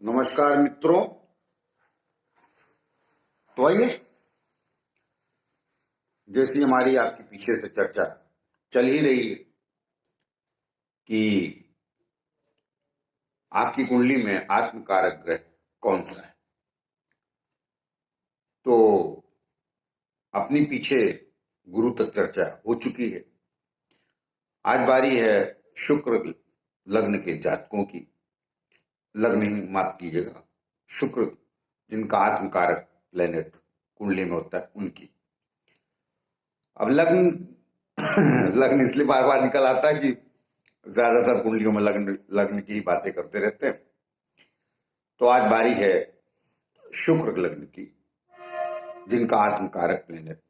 नमस्कार मित्रों। तो आइए, जैसी हमारी आपके पीछे से चर्चा चल ही रही है कि आपकी कुंडली में आत्मकारक ग्रह कौन सा है, तो अपनी पीछे गुरु तक चर्चा हो चुकी है। आज बारी है शुक्र लग्न के जातकों की। लग्न ही माफ कीजिएगा, शुक्र जिनका आत्मकारक प्लेनेट कुंडली में होता है उनकी। अब लग्न लग्न इसलिए बार बार निकल आता है कि ज्यादातर कुंडलियों में लग्न लग्न की ही बातें करते रहते हैं। तो आज बारी है शुक्र लग्न की, जिनका आत्मकारक प्लेनेट,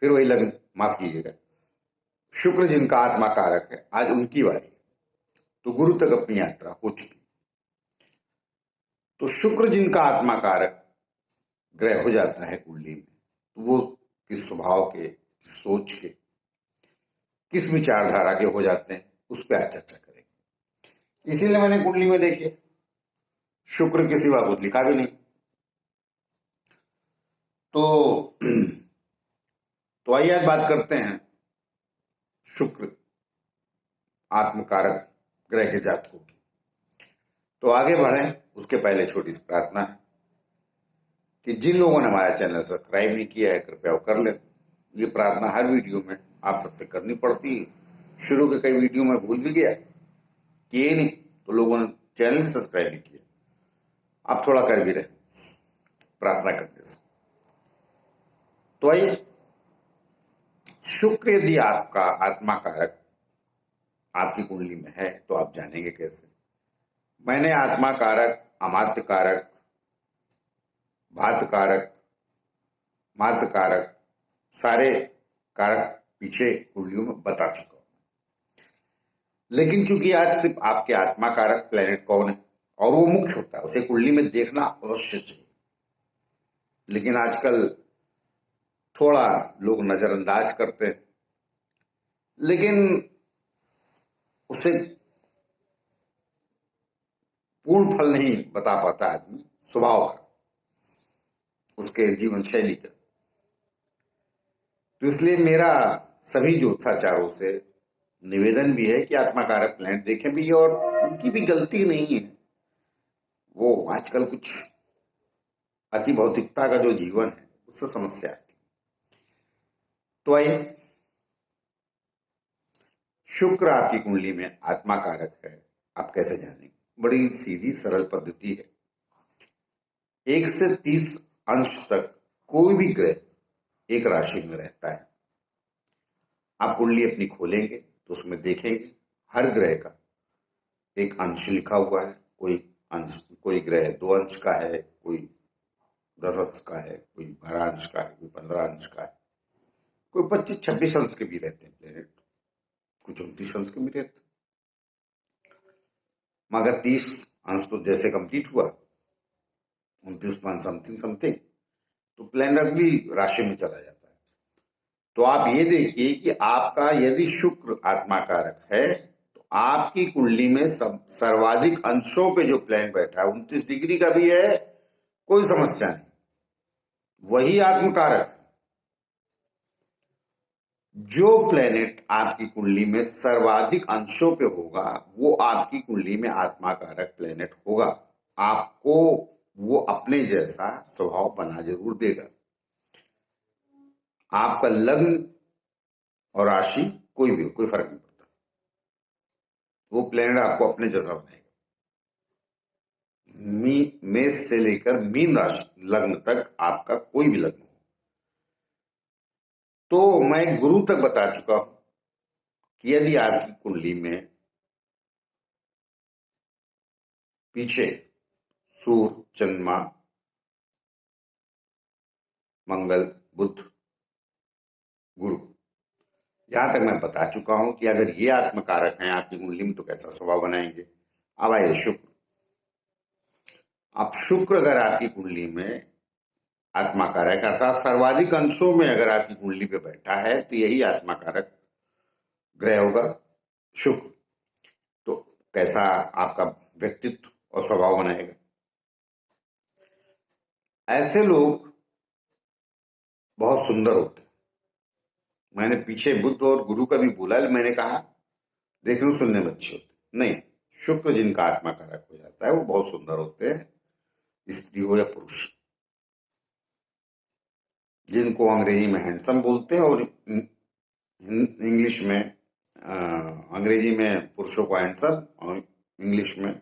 फिर वही लग्न, माफ कीजिएगा, शुक्र जिनका आत्मा कारक है, आज उनकी बारी है। तो गुरु तक अपनी यात्रा हो चुकी। तो शुक्र जिनका आत्मा कारक ग्रह हो जाता है कुंडली में, तो वो किस स्वभाव के, किस सोच के, किस विचारधारा के हो जाते हैं, उस पर आज चर्चा करेंगे। इसीलिए मैंने कुंडली में देखे शुक्र के सिवा कुछ लिखा भी नहीं। तो आइए आज बात करते हैं शुक्र आत्मकारक ग्रह के जातकों की। तो आगे बढ़ें उसके पहले छोटी सी प्रार्थना है कि जिन लोगों ने हमारा चैनल सब्सक्राइब नहीं किया है, कृपया वो कर लें। ये प्रार्थना हर वीडियो में आप सबसे करनी पड़ती है। शुरू के कई वीडियो में भूल भी गया, किए नहीं, तो लोगों ने चैनल भी सब्सक्राइब नहीं किया। आप थोड़ा कर भी रहे प्रार्थना करने से। तो आइए, शुक्र यदि आपका आत्मा कारक आपकी कुंडली में है तो आप जानेंगे कैसे। मैंने आत्मा कारक, अमात्य कारक, भात कारक, मात्र कारक, सारे कारक पीछे कुंडलियों में बता चुका हूं। लेकिन चूंकि आज सिर्फ आपके आत्मा कारक प्लेनेट कौन है और वो मुख्य होता है, उसे कुंडली में देखना अवश्य चाहिए। लेकिन आजकल थोड़ा लोग नजरअंदाज करते हैं, लेकिन उसे पूर्ण फल नहीं बता पाता आदमी, स्वभाव का, उसके जीवन शैली का। तो इसलिए मेरा सभी ज्योतिषाचार्यों से निवेदन भी है कि आत्माकारक प्लैनेट देखें भी, और उनकी भी गलती नहीं है। वो आजकल कुछ अति भौतिकता का जो जीवन है उससे समस्या आती है। तो आइए, शुक्र आपकी कुंडली में आत्मा कारक है, आप कैसे जानेंगे। बड़ी सीधी सरल पद्धति है। 1 से 30 अंश तक कोई भी ग्रह एक राशि में रहता है। आप कुंडली अपनी खोलेंगे तो उसमें देखेंगे हर ग्रह का एक अंश लिखा हुआ है। कोई ग्रह 2 अंश का है, कोई 10 अंश का है, कोई 12 अंश का है, कोई 15 अंश का है, कोई 25-26 अंश के भी रहते हैं प्लेनेट, कुछ 29 अंश के भी रहते हैं। मगर 30 अंश तो जैसे कंप्लीट हुआ, 29 समथिंग समथिंग, तो प्लेनेट अगली राशि में चला जाता है। तो आप ये देखिए कि आपका यदि शुक्र आत्मा कारक है तो आपकी कुंडली में सर्वाधिक अंशों पे जो प्लेनेट बैठा है, 29 डिग्री का भी है, कोई समस्या नहीं, वही आत्मकारक है। जो प्लेनेट आपकी कुंडली में सर्वाधिक अंशों पे होगा वो आपकी कुंडली में आत्माकारक प्लेनेट होगा। आपको वो अपने जैसा स्वभाव बना जरूर देगा। आपका लग्न और राशि कोई भी, कोई फर्क नहीं पड़ता, वो प्लेनेट आपको अपने जैसा बनाएगा। मेष से लेकर मीन राशि लग्न तक आपका कोई भी लग्न हो, तो मैं गुरु तक बता चुका हूं कि यदि आपकी कुंडली में पीछे सूर्य, चंद्रमा, मंगल, बुध, गुरु, यहां तक मैं बता चुका हूं कि अगर ये आत्मकारक हैं आपकी कुंडली में तो कैसा स्वभाव बनाएंगे। अब आइए शुक्र। अब शुक्र अगर आपकी कुंडली में आत्माकारक अर्थात सर्वाधिक अंशों में अगर आपकी कुंडली पे बैठा है तो यही आत्माकारक ग्रह होगा शुक्र। तो कैसा आपका व्यक्तित्व और स्वभाव बनाएगा। ऐसे लोग बहुत सुंदर होते हैं। मैंने पीछे बुद्ध और गुरु का भी बोला, मैंने कहा देखने सुनने में अच्छे होते नहीं, शुक्र जिनका आत्मा कारक हो जाता है वो बहुत सुंदर होते हैं, स्त्री हो या पुरुष। जिनको अंग्रेजी में हैंडसम बोलते हैं और इंग्लिश में अंग्रेजी में पुरुषों को हैंडसम और इंग्लिश में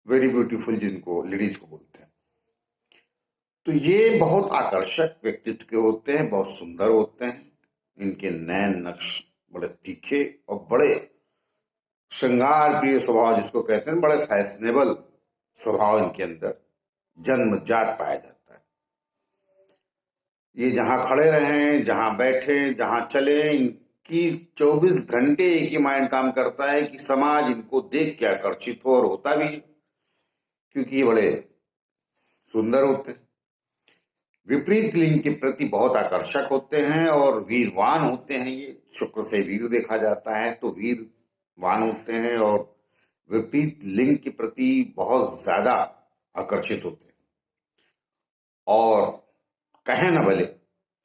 वेरी ब्यूटीफुल जिनको लेडीज को बोलते हैं। तो ये बहुत आकर्षक व्यक्तित्व के होते हैं, बहुत सुंदर होते हैं। इनके नैन नक्श बड़े तीखे और बड़े श्रृंगार प्रिय स्वभाव जिसको कहते हैं, बड़े फैशनेबल स्वभाव इनके अंदर जन्मजात पाया जाता है। ये जहां खड़े रहें, जहां बैठे, जहां चले, इनकी 24 घंटे एक ही माइंड काम करता है कि समाज इनको देख के आकर्षित हो, और होता भी है क्योंकि ये बड़े सुंदर होते हैं। विपरीत लिंग के प्रति बहुत आकर्षक होते हैं और वीरवान होते हैं। ये शुक्र से वीर देखा जाता है तो वीरवान होते हैं और विपरीत लिंग के प्रति बहुत ज्यादा आकर्षित होते हैं। और कहें न भले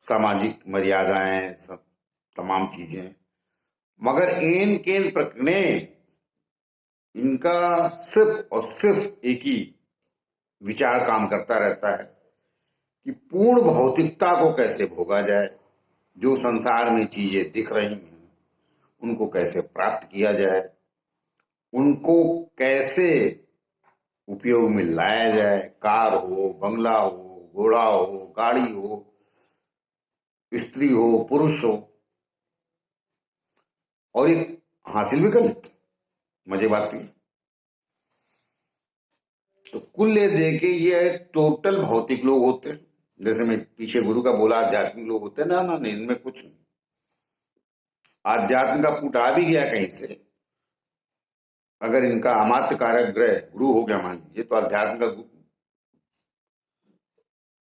सामाजिक मर्यादाएं सब तमाम चीजें, मगर इन केन प्रकरण इनका सिर्फ और सिर्फ एक ही विचार काम करता रहता है कि पूर्ण भौतिकता को कैसे भोगा जाए, जो संसार में चीजें दिख रही हैं उनको कैसे प्राप्त किया जाए, उनको कैसे उपयोग में लाया जाए। कार हो, बंगला हो, घोड़ा हो, गाड़ी हो, स्त्री हो, पुरुष हो, और ये हासिल भी कर लेते। मजे बात की तो कुल ये देखे ये टोटल भौतिक लोग होते हैं। जैसे मैं पीछे गुरु का बोला आध्यात्मिक लोग होते हैं ना, ना नहीं, इनमें कुछ नहीं। आध्यात्म का पुट आ भी गया कहीं से, अगर इनका अमात्य कारक ग्रह गुरु हो गया मान लीजिए, तो अध्यात्म का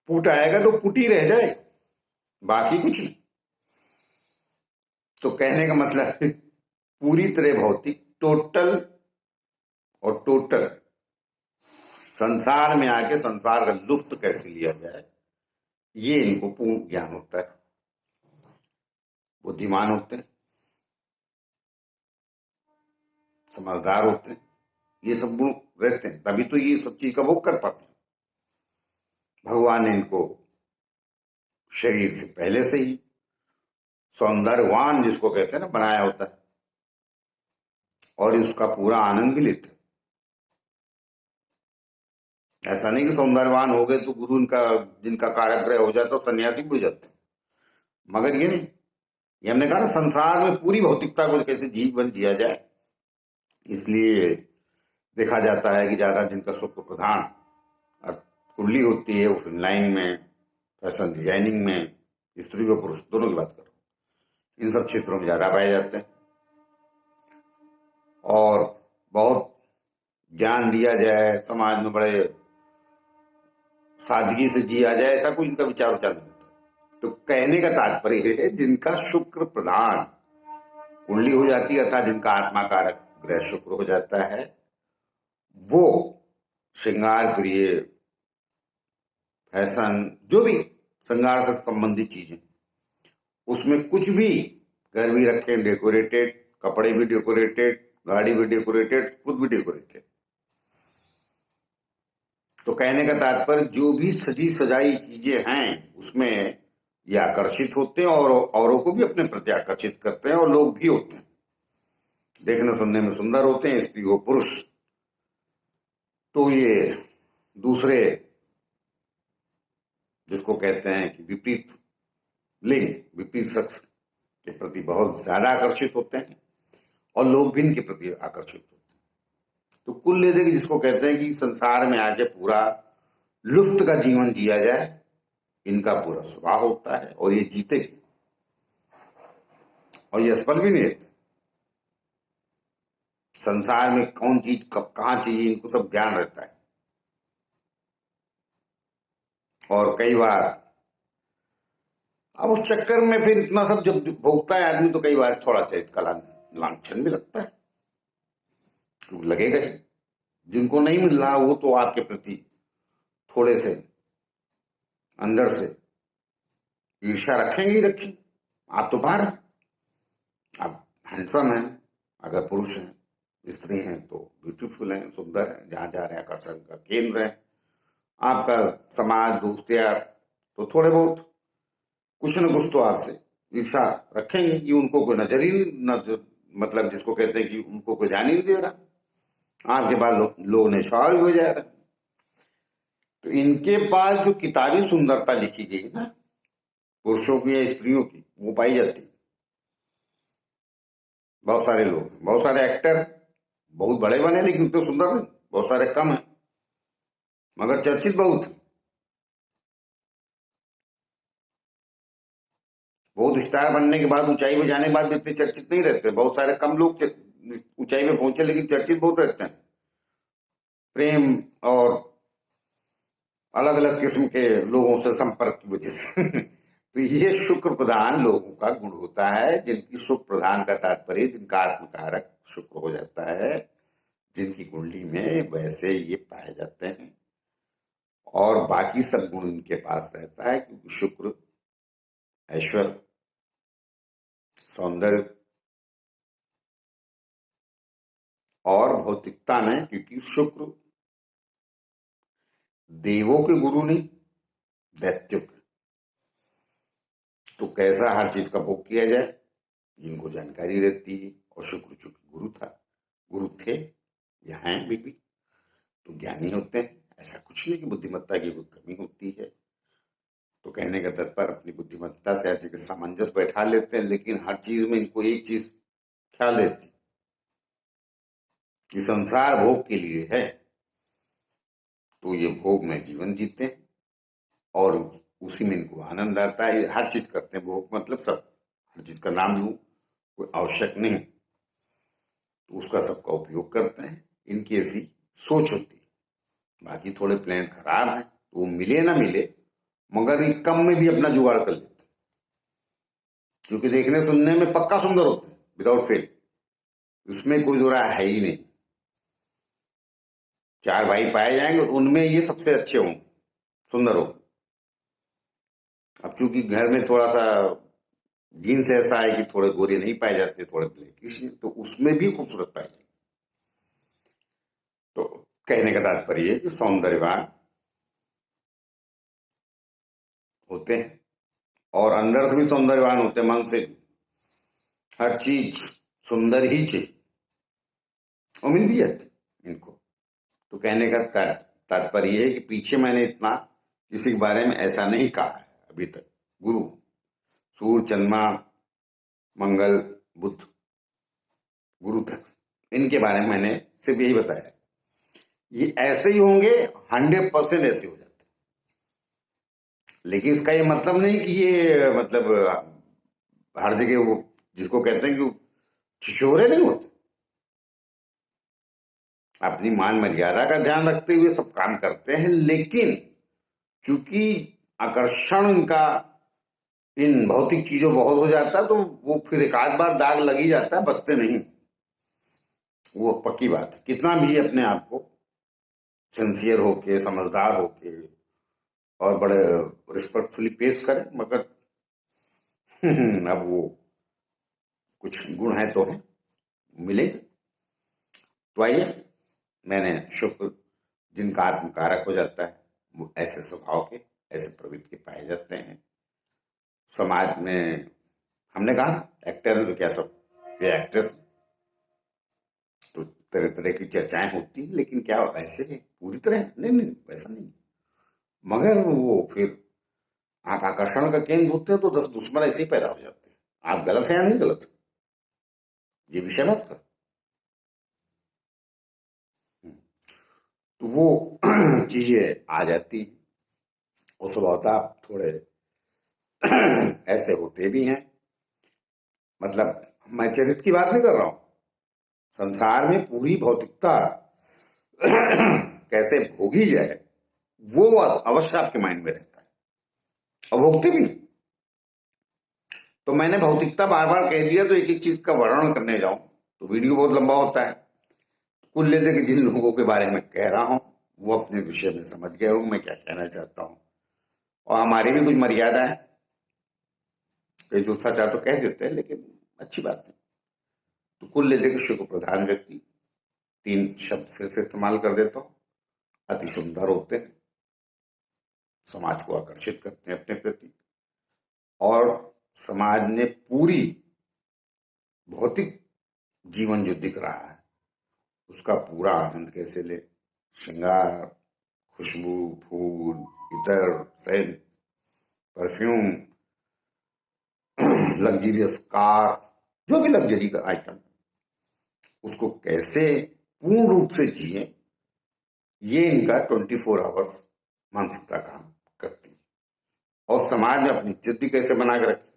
पुट आएगा तो पुट ही रह जाए, बाकी कुछ नहीं। तो कहने का मतलब है पूरी तरह भौतिक, टोटल और टोटल संसार में आके संसार का लुत्फ कैसे लिया जाए, ये इनको पूर्ण ज्ञान होता है। बुद्धिमान होते हैं, समझदार होते हैं, ये सब गुण रहते हैं, तभी तो ये सब चीज का भोग कर पाते हैं। भगवान ने इनको शरीर से पहले से ही सौंदर्यवान जिसको कहते हैं ना बनाया होता है, और उसका पूरा आनंद भी लेते हैं। ऐसा नहीं कि सौंदर्यवान हो गए तो गुरु इनका जिनका कारक हो जाता तो सन्यासी भी हो जाते, मगर ये नहीं। ये हमने कहा ना संसार में पूरी भौतिकता को कैसे जीवन जिया जाए, इसलिए देखा जाता है कि ज्यादा जिनका शुक्र प्रधान कुंडली होती है वो फिल्म लाइन में, फैशन डिजाइनिंग में, स्त्री और पुरुष दोनों की बात करो, इन सब क्षेत्रों में ज्यादा पाए जाते हैं। और बहुत ज्ञान दिया जाए, समाज में बड़े सादगी से जिया जाए, ऐसा कोई इनका विचार नहीं होता। तो कहने का तात्पर्य है जिनका शुक्र प्रधान कुंडली हो जाती है, अर्थात जिनका आत्मा कारक ग्रह शुक्र हो जाता है, वो श्रृंगार प्रिय, फैशन, जो भी श्रृंगार से संबंधित चीजें, उसमें कुछ भी घर भी रखें डेकोरेटेड, कपड़े भी डेकोरेटेड, गाड़ी भी डेकोरेटेड, खुद भी डेकोरेटेड। तो कहने का तात्पर्य जो भी सजी सजाई चीजें हैं उसमें ये आकर्षित होते हैं और औरों को भी अपने प्रति आकर्षित करते हैं, और लोग भी होते हैं, देखने सुनने में सुंदर होते हैं, स्त्री हो पुरुष। तो ये दूसरे जिसको कहते हैं कि विपरीत लिंग, विपरीत शख्स के प्रति बहुत ज्यादा आकर्षित होते हैं, और लोग भी इनके प्रति आकर्षित होते हैं। तो कुल ले दे जिसको कहते हैं कि संसार में आके पूरा लुफ्त का जीवन जिया जाए, इनका पूरा स्वभाव होता है, और ये जीते भी, और ये असफल भी नहीं रहते। संसार में कौन चीज कब कहां चाहिए इनको सब ज्ञान रहता है। और कई बार अब उस चक्कर में फिर इतना सब जब भोगता है आदमी, तो कई बार थोड़ा चरित्र का लांछन भी लगता है, लगेगा ही। जिनको नहीं मिल रहा वो तो आपके प्रति थोड़े से अंदर से ईर्ष्या रखेंगे ही रखेंगे। आप तो बाहर हैं, आप हैंडसम हैं, अगर पुरुष हैं, स्त्री हैं तो ब्यूटीफुल हैं, सुंदर हैं, जहां जा रहे हैं आकर्षण का केंद्र है आपका समाज, दोस्त यार, तो थोड़े बहुत कुछ न कुछ तो आपसे ईर्षा रखेंगे कि उनको कोई नजर ही न, मतलब जिसको कहते हैं कि उनको कोई ध्यान ही नहीं दे रहा, आपके पास लोग निछावर हो जा रहे हैं। तो इनके पास जो किताबी सुंदरता लिखी गई ना, पुरुषों की या स्त्रियों की, वो पाई जाती है। बहुत सारे लोग, बहुत सारे एक्टर बहुत बड़े बने लेकिन उतने सुंदर नहीं, बहुत सारे कम है मगर चर्चित बहुत हैं। बहुत स्टार बनने के बाद, ऊंचाई पे जाने के बाद भी इतने चर्चित नहीं रहते। बहुत सारे कम लोग ऊंचाई पे पहुंचे लेकिन चर्चित बहुत रहते हैं, प्रेम और अलग अलग किस्म के लोगों से संपर्क की वजह से। तो ये शुक्र प्रधान लोगों का गुण होता है, जिनकी शुक्र प्रधान का तात्पर्य जिनका आत्मकारक शुक्र हो जाता है, जिनकी कुंडली में वैसे ये पाए जाते हैं, और बाकी सब गुण इनके पास रहता है क्योंकि शुक्र ऐश्वर्य, सौंदर्य और भौतिकता में, क्योंकि शुक्र देवों के गुरु नहीं, दैत्यों के। तो कैसा हर चीज का भोग किया जाए इनको जानकारी रहती है। और शुक्र चूंकि गुरु था, गुरु थे या हैं भी, तो ज्ञानी होते हैं। ऐसा कुछ नहीं कि बुद्धिमत्ता की कोई कमी होती है। तो कहने का तात्पर्य अपनी बुद्धिमत्ता से हर चीज सामंजस्य बैठा लेते हैं, लेकिन हर चीज में इनको एक चीज ख्याल रहती कि संसार भोग के लिए है, तो ये भोग में जीवन जीते हैं और उसी में इनको आनंद आता है। हर चीज करते हैं, भोग मतलब सब, हर चीज का नाम लूं कोई आवश्यक नहीं, तो उसका सबका उपयोग करते हैं। इनकी ऐसी सोच होती है। बाकी थोड़े प्लान खराब हैं तो वो मिले ना मिले मगर ये कम में भी अपना जुगाड़ कर लेते हैं, क्योंकि देखने सुनने में पक्का सुंदर होते हैं विदाउट फेल, उसमें कोई दो राय है ही नहीं। चार भाई पाए जाएंगे उनमें ये सबसे अच्छे होंगे, सुंदर होंगे। अब चूंकि घर में थोड़ा सा जीन्स ऐसा है कि थोड़े गोरे नहीं पाए जाते, थोड़े ब्लैकिश, तो उसमें भी खूबसूरत पाए जाएंगे। तो कहने का तात्पर्य है कि सौंदर्यवान होते हैं और अंदर से भी सौंदर्यवान होते हैं, मन से भी। हर चीज सुंदर ही चाहिए और मिल भी जाती इनको। तो कहने का तात्पर्य है कि पीछे मैंने इतना किसी के बारे में ऐसा नहीं कहा है अभी तक। गुरु, सूर्य, चंद्रमा, मंगल, बुध, गुरु तक, इनके बारे में मैंने सिर्फ यही बताया। ये ऐसे ही होंगे, 100% ऐसे हो जाते, लेकिन इसका ये मतलब नहीं कि ये मतलब हर जगह वो जिसको कहते हैं कि छिछोरे नहीं होते। अपनी मान मर्यादा का ध्यान रखते हुए सब काम करते हैं, लेकिन चूंकि आकर्षण इनका इन भौतिक चीजों बहुत हो जाता है, तो वो फिर एक आध बार दाग लग ही जाता है, बचते नहीं, वो पक्की बात है। कितना भी अपने आप को सिंसियर होके, समझदार होके और बड़े रिस्पेक्टफुली पेश करें, मगर अब वो कुछ गुण है तो है, मिलेंगे। तो आइए, मैंने शुक्र जिनका आत्मकारक हो जाता है, वो ऐसे स्वभाव के, ऐसे प्रवृत्ति के पाए जाते हैं। समाज में हमने कहा ना एक्टर है तो क्या सब ये एक्ट्रेस, तो तरह तरह की चर्चाएं होती, लेकिन क्या वैसे पूरी तरह नहीं, नहीं वैसा नहीं। मगर वो फिर आप आकर्षण का केंद्र होते हैं तो 10 दुश्मन ऐसे ही पैदा हो जाते हैं। आप गलत है या नहीं गलत, ये विषय मत कर। तो वो चीजें आ जाती, वो स्वभावता आप थोड़े ऐसे होते भी हैं। मतलब मैं चरित्र की बात नहीं कर रहा हूं, संसार में पूरी भौतिकता कैसे भोगी जाए वो अवश्य आपके माइंड में रहता है, और भोगते भी। तो मैंने भौतिकता बार बार कह दिया, तो एक एक चीज का वर्णन करने जाऊं तो वीडियो बहुत लंबा होता है। कुल लेते कि जिन लोगों के बारे में कह रहा हूं वो अपने विषय में समझ गए हो मैं क्या कहना चाहता हूं। और हमारी भी कुछ मर्यादा है, कई जो सचा तो कह देते हैं, लेकिन अच्छी बात है। तो कुल लेते के शुक्र प्रधान व्यक्ति, 3 शब्द फिर से इस्तेमाल कर देता हूं, अति सुंदर होते हैं, समाज को आकर्षित करते हैं अपने प्रति, और समाज ने पूरी भौतिक जीवन जो दिख रहा है उसका पूरा आनंद कैसे ले। श्रृंगार, खुशबू, फूल, इतर, सेंट, परफ्यूम, लग्जरियस कार, जो भी लग्जरी का आइटम, उसको कैसे पूर्ण रूप से जिए, ये इनका 24 आवर्स मानसिकता काम करती है। और समाज में अपनी इज्जत भी कैसे बना के रखे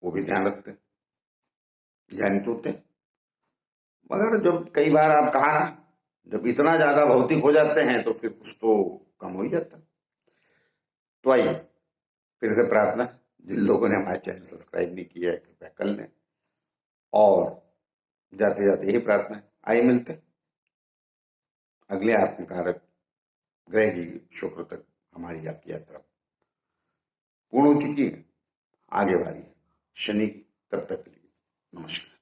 वो भी ध्यान रखते हैं, ध्यानित होते हैं। मगर जब कई बार आप कहा ना, जब इतना ज्यादा भौतिक हो जाते हैं तो फिर कुछ तो कम हो ही जाता है। तो आइए फिर से प्रार्थना, जिन लोगों ने हमारे चैनल सब्सक्राइब नहीं किया है कृपया कर लें, और जाते जाते यही प्रार्थना है, आइए मिलते हैं अगले आत्मकारक ग्रह की शुक्र तक। हमारी आपकी यात्रा पूर्ण हो चुकी है, आगे बारी है शनि की। तब तक के लिए नमस्कार।